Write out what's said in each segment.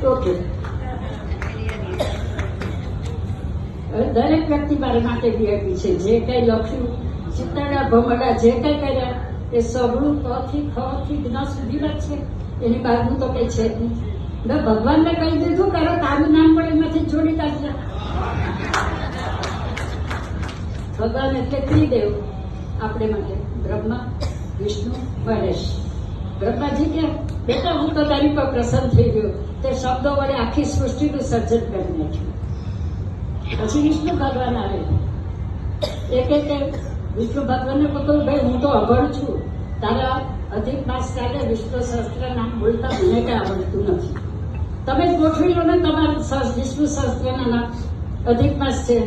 Okay, દરેક વ્યક્તિ મારા માટે વીઆઈપી છે. જે કઈ લખ્યું, ચિત્તડા ભમડા જે કઈ કર્યા એ સગળું ક થી ખ થી જ્ઞ સુધીમાં જ છે. એની બહારનું તો કઈ છે જ નહીં. મેં ભગવાનને કહી દીધું કરો તારું નામ પણ એમાંથી જોડી કાઢશે. ભગવાન એટલે ત્રિદેવ આપણે માટે બ્રહ્મા, વિષ્ણુ, મહેશ. બ્રહ્માજી કે બેટા હું તો તારી પર પ્રસન્ન થઈ ગયો, તે શબ્દો વડે આખી સૃષ્ટિનું સર્જન કરી નાખ્યું. પછી વિષ્ણુ ભગવાન આવે. એ કે વિષ્ણુ ભગવાનને કહ્યું ભાઈ હું તો અભણ છું, તારા અધિક માસ ચાલે વિષ્ણુ સહસ્ત્ર નામ બોલતા મને કઈ આવડતું નથી, તમે જ ગોઠવી લો ને તમારા વિષ્ણુ સહસ્ત્રના નામ. અધિક માસ છે,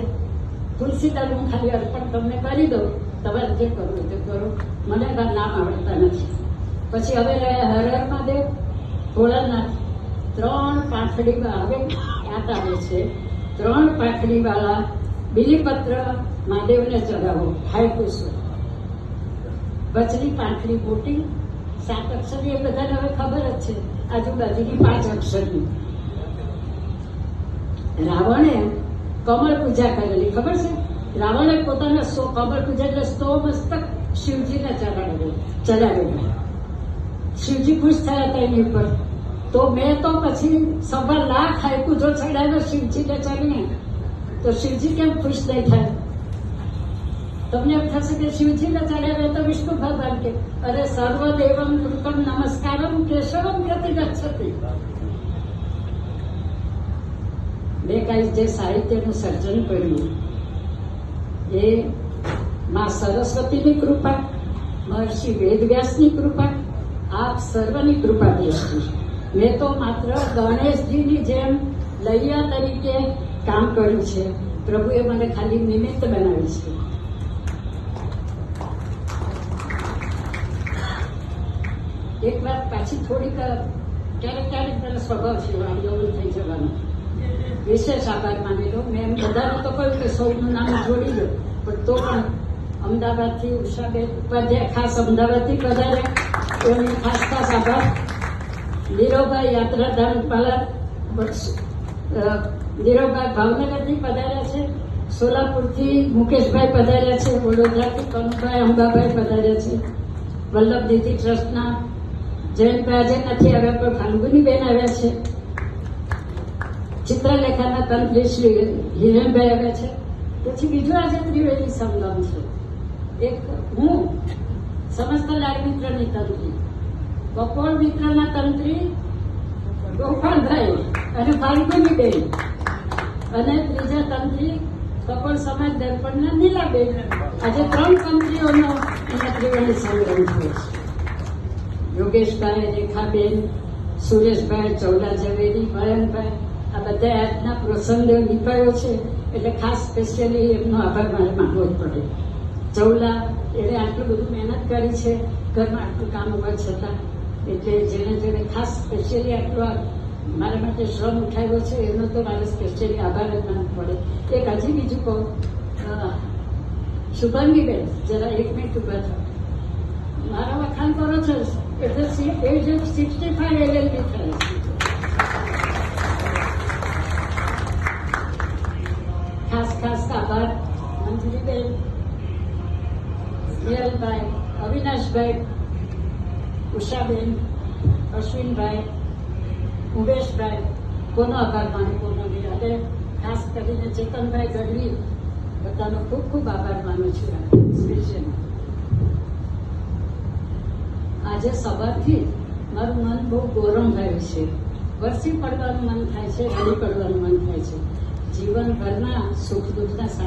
તુલસીદાસ હું ખાલી અર્પણ તમને કરી દઉં, તમારે જે કરવું તે કરો, મને નામ આવડતા નથી. પછી હવે હર હર મહાદેવ, ભોળાનાથ. 3 પાંખડીમાં હવે યાદ આવે છે, 3 પાંખડી વાળા બિલીપત્ર મહાદેવને ચડાવો. હાઈકુસો બચલી પાંખડી મોટી 7 અક્ષરની, એ બધાને હવે ખબર જ છે. આજુબાજુની 5 અક્ષરની. રાવણે કમળ પૂજા કરેલી ખબર છે. રાવણે પોતાના કમળ પૂજા એટલે 100 મસ્તક શિવજીને ચડાવેલા. શિવજી ખુશ થયા હતા એની ઉપર. તો મેં તો પછી 1.25 લાખ હાઈકુ જો ચડાવ્યો શિવજીને ચડીને, તો શિવજી કેમ ખુશ નહીં થાય? તમને એમ થશે કે શિવજીને ચડાવે તો વિષ્ણુ ભગવાન કે અરે સર્વદેવમ કૃપમ નમસ્કારમ કેશવમ પ્રતિ ગચ્છતિ. મેં કઈ જે સાહિત્યનું સર્જન કર્યું એ માં સરસ્વતીની કૃપા, મહર્ષિ વેદવ્યાસની કૃપા, આપ સર્વની કૃપાથી હતી. મેં તો માત્ર ગણેશજીની જેમ લૈયા તરીકે કામ કર્યું છે. પ્રભુએ મને ખાલી નિમિત્ત બનાવી છે. એક વાત પાછી થોડીક ક્યારેક ક્યારેક મને સ્વભાવ છે એવું થઈ જવાનું. વિશેષ આભાર માની લો. મેં એમ બધાને તો કહ્યું કે સૌનું નામ જોડી દો, પણ તો પણ અમદાવાદથી ઉષાબેન ઉપાધ્યાય ખાસ અમદાવાદથી પધાર્યા, એમને ખાસ ખાસ આભાર. નીરવભાઈ યાત્રાધામ પાલા, નીરવભાઈ ભાવનગરથી પધાર્યા છે, સોલાપુરથી મુકેશભાઈ પધાર્યા છે, વડોદરાથી કનુભાઈ અંબાભાઈ પધાર્યા છે, વલ્લભ દીદી ટ્રસ્ટના જયંતભાઈ આજે નથી આવ્યા પણ ફાલ્ગુનીબેન આવ્યા છે, ચિત્રલેખાના તંત્રી શ્રી હિરેનભાઈ આવ્યા છે. પછી બીજું આજે ત્રિવેદી સંગમ છે. એક હું સમસ્ત લાલ મિત્રની તંત્રી, બપોર મિત્રના તંત્રી ગોપાલભાઈ અને ફાલ્ગુનીબેન, અને ત્રીજા તંત્રી કપોળ સમાજ દર્પણના નીલાબેન. આજે 3 તંત્રીઓનો ત્રિવેદી સંગમ છે. યોગેશભાઈ, રેખાબેન, સુરેશભાઈ, ચૌલા ઝવેરી, મયંકભાઈ, આ બધા આજના પ્રસંગે નીકળ્યો છે એટલે ખાસ સ્પેશિયલી એમનો આભાર મારે માનવો જ પડે. ચૌલા એણે આટલું બધું મહેનત કરી છે ઘરમાં આટલું કામ હોવા છતાં, એટલે જેને ખાસ સ્પેશિયલી આટલો મારા માટે શ્રમ ઉઠાવ્યો છે એનો તો મારે સ્પેશિયલી આભાર જ માનવો પડે. એક હજી બીજું કહું, શુભાંગીબેન જરા 1 મિનિટ ઉભા થાવ. મારા વખાણ કરો છો એટલે એજ 65 LLB થાય છે. ખાસ ખાસ આભાર મંજરીબેન, નિયલભાઈ, અવિનાશભાઈ, ઉષાબેન, અશ્વિનભાઈ, ઉમેશભાઈ, કોનો આભાર માનું કોનો નહીં. અને ખાસ કરીને ચેતનભાઈ ગઢવી, બધાનો ખૂબ ખૂબ આભાર માનું છું. સ્પેશિયલ આજે સવારથી મારું મન બહુ ગોરમ થયું છે. વરસી પડવાનું મન થાય છે, રડી પડવાનું મન થાય છે. જીવનભરના સુખ દુઃખના